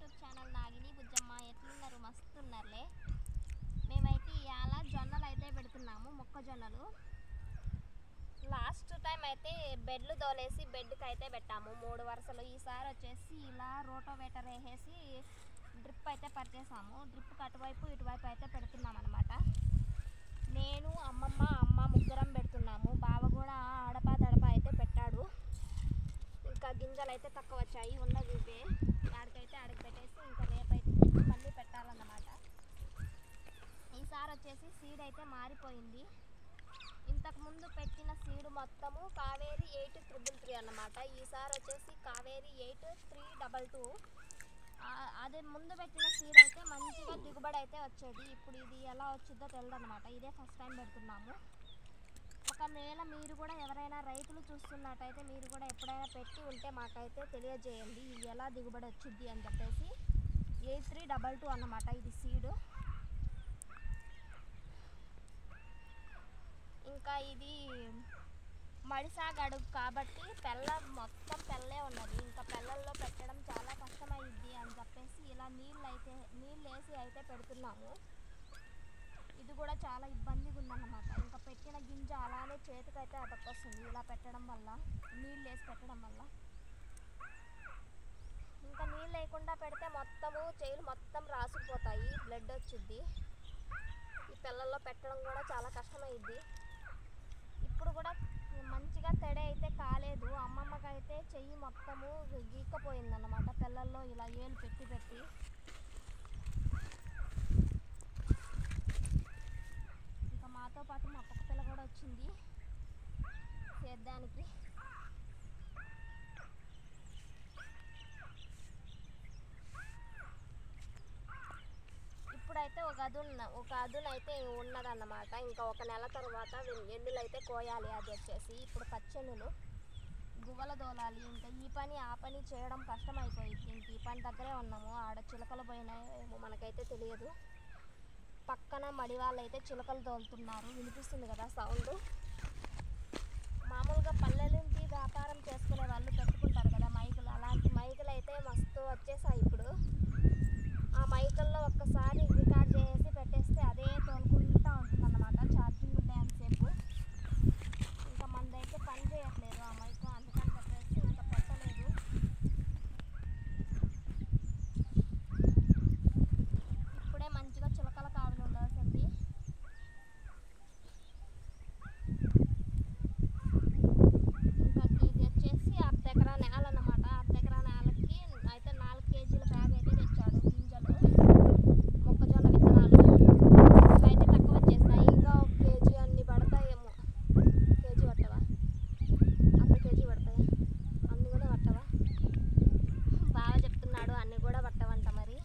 YouTube channel నాగిని బుజ్జమ్మ. ఎట్లున్నారు? మస్తున్నారులే. మేమైతే ఇవాళ జొన్నలు అయితే పెడుతున్నాము, మొక్కజొన్నలు. లాస్ట్ టైం అయితే బెడ్లు తోలేసి బెడ్కి అయితే పెట్టాము 3 వరుసలు. ఈసారి వచ్చేసి ఇలా రోటోవేటర్ వేసేసి డ్రిప్ అయితే పరిచేసాము. డ్రిప్కి అటువైపు ఇటువైపు అయితే పెడుతున్నాం అనమాట. నేను అమ్మ ముగ్గురం పెడుతున్నాము. బావ కూడా అడపా దడప అయితే పెట్టాడు. ఇంకా గింజలు అయితే తక్కువ వచ్చాయి, ఉన్నది ఇవే. ఆడికైతే ఆడికి పెట్టేసి ఇంకా రేపైతే మళ్ళీ పెట్టాలన్నమాట. ఈసారి వచ్చేసి సీడ్ అయితే మారిపోయింది. ఇంతకుముందు పెట్టిన సీడ్ మొత్తము కావేరి 8333 అన్నమాట. ఈసారి వచ్చేసి కావేరి 8322. అదే ముందు పెట్టిన సీడ్ అయితే మంచిగా దిగుబడి అయితే వచ్చేది. ఇప్పుడు ఇది ఎలా వచ్చిందో తెలియదు అనమాట. ఇదే ఫస్ట్ టైం పెడుతున్నాము. ఒకవేళ మీరు కూడా ఎవరైనా రైతులు చూస్తున్నట్టయితే మీరు కూడా ఎప్పుడైనా పెట్టి ఉంటే మాకైతే తెలియజేయండి, ఇది ఎలా దిగుబడి వచ్చింది అని చెప్పేసి. 8322 అన్నమాట ఇది సీడ్. ఇంకా ఇది మడిసాగు అడుగు కాబట్టి మొత్తం పెళ్ళే ఉన్నది. ఇంకా పెళ్ళల్లో పెట్టడం చాలా కష్టమైద్ది అని చెప్పేసి ఇలా నీళ్ళు వేసి అయితే పెడుతున్నాము. ఇది కూడా చాలా ఇబ్బందిగా ఉందన్నమాట. ఇంకా పెట్టిన గింజ అలానే చేతికైతే అతకొస్తుంది ఇలా పెట్టడం వల్ల, నీళ్ళు వేసి పెట్టడం వల్ల. ఇంకా నీళ్ళు లేకుండా పెడితే మొత్తము చేలు మొత్తం రాసుకుపోతాయి, బ్లడ్ వచ్చింది. ఈ పిల్లల్లో పెట్టడం కూడా చాలా కష్టమైద్ది. ఇప్పుడు కూడా మంచిగా తడి అయితే కాలేదు. అమ్మమ్మకైతే చెయ్యి మొత్తము గీక్కపోయిందన్నమాట పిల్లల్లో ఇలా ఏలు పెట్టి పెట్టి. ఇంకా మాతో పాటు మా పక్క పిల్ల కూడా వచ్చింది సేద్యానికి. ఇప్పుడైతే ఒక అదును అయితే ఉన్నదన్నమాట. ఇంకా 1 నెల తర్వాత ఎన్నులు అయితే కోయాలి. అది వచ్చేసి ఇప్పుడు పచ్చెన్నులు గువ్వల దోలాలి. ఇంకా ఈ పని ఆ పని చేయడం కష్టమైపోయింది. ఇంక ఈ పని దగ్గరే ఉన్నాము. ఆడ చిలకలు పోయినాయేమో మనకైతే తెలియదు. పక్కన మడి వాళ్ళు అయితే చిలకలు తోలుతున్నారు, వినిపిస్తుంది కదా సౌండ్. మామూలుగా పల్లెలకి వ్యాపారం చేసుకునే వాళ్ళు పెట్టుకుంటారు కదా మైకులు, అలాంటి మైకులు అయితే మస్తు వచ్చేసాయి ఇప్పుడు. ఆ మైకుల్లో ఒక్కసారి రికార్డ్ చేసి పెట్టేస్తే అదే తోలుకుంటూ ఉంటుంది అన్నమాట. ఛార్జింగ్ ఉండే అంతసేపు. ఇంకా మనదైతే పని చేయట్లేదు ఆ మైక్, అందుకని చెప్పేసి ఇంకా పెట్టలేదు. ఇప్పుడే మంచిగా చిలకల కావులు ఉండాల్సింది. ఇంకా ఇది వచ్చేసి 1/2 ఎకరా నేల అన్నమాట. 1/2 ఎకరా నేలకి అయితే 4 కేజీల బ్యాగ్ అయితే తెచ్చాడు గింజలు, మొక్కజొన్న విత్తనాలు. ఇవైతే తక్కువ వచ్చేస్తాయి. ఇంకా 1 కేజీ అన్ని పడతాయేమో. కేజీ పట్టవా? 1/2 కేజీ పడతాయి. అన్ని కూడా పట్టవా? బాగా చెప్తున్నాడు అన్ని కూడా పట్టవంట. మరి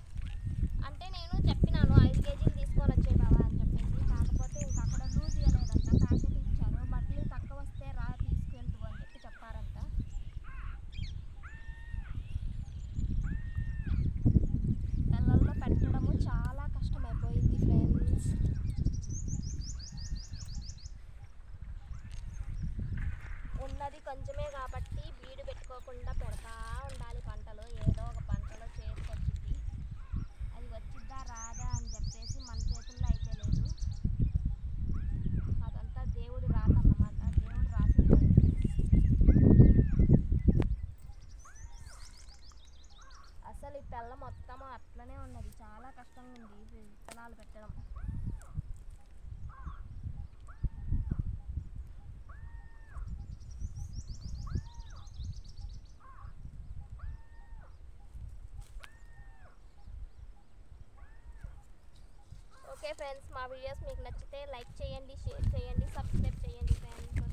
అంటే నేను చెప్పినాను 5 కేజీలు తీసుకొని వచ్చాయి బావా అని చెప్పేసి. కాకపోతే ఇంకా అక్కడ లూజ్ ఇవ్వలేదంట, ప్యాకెట్ ఇచ్చారు. బట్టలు తక్కువ వస్తే రా తీసుకెళ్తూ అని చెప్పి చెప్పారంట. పిల్లల్లో పెట్టడము చాలా కష్టమైపోయింది ఫ్రెండ్స్. ఉన్నది కొంచెమే కాబట్టి బీడు పెట్టుకోకుండా పెడతా ఉండాలి పంటలు. ఏదో ఒక పంటలో చేతికొచ్చిద్ది. అది వచ్చిద్దా రాదా అని చెప్పేసి మన చేతుల్లో అయితే లేదు. అదంతా దేవుడి రాత అన్నమాట, దేవుడు రాసింది. అసలు ఈ పిల్ల మొత్తం అట్లనే ఉన్నది, చాలా కష్టంగా ఉంది విత్తనాలు పెట్టడం. ఓకే ఫ్రెండ్స్, మా వీడియోస్ మీకు నచ్చితే లైక్ చేయండి, షేర్ చేయండి, సబ్స్క్రైబ్ చేయండి ఫ్రెండ్స్.